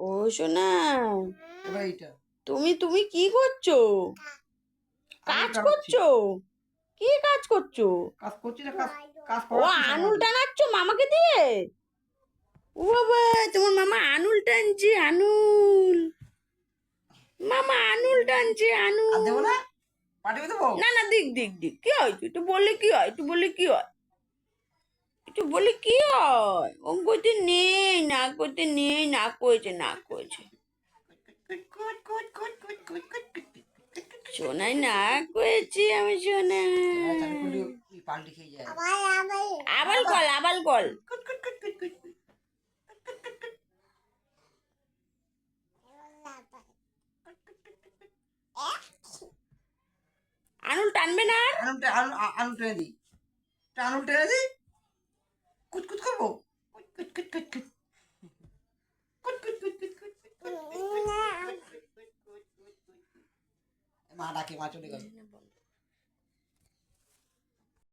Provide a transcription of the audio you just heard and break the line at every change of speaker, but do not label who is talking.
ও সোনা,
এবার এইটা
তুমি তুমি কি করছো? কাজ করছো? কি কাজ করছো?
কাজ করছি না, কাজ কাজ
ও
করাচ্ছি
আনুল
সমাজে।
টানাচ্ছো মামাকে দিয়ে? ও বাবা, তোমার মামা আনুল টানছে, আনুল। মামা আনুল টানছে,
আর দেবো
আনুল।
না, পাঠিয়ে দেবো।
না না, দিক দিক দিক, কি হয়? একটু বললে কি হয়? একটু বললে কি হয়? একটু বললে কি হয়? ও করতে নেই, না করতে নেই, না করেছে, না করেছে। সোনাই না করেছি আমি, সোনা।
ক্যামেরা চালু করলে পাল্টি খেয়ে যায়।
আবাল কল, আবাল কল। আনুল টানবে না আর?
আনুল আনুল টেনে দিই, আনুল টেনে দিই, কুতকুত করবো। মা ডাকে, মা চলে গেল।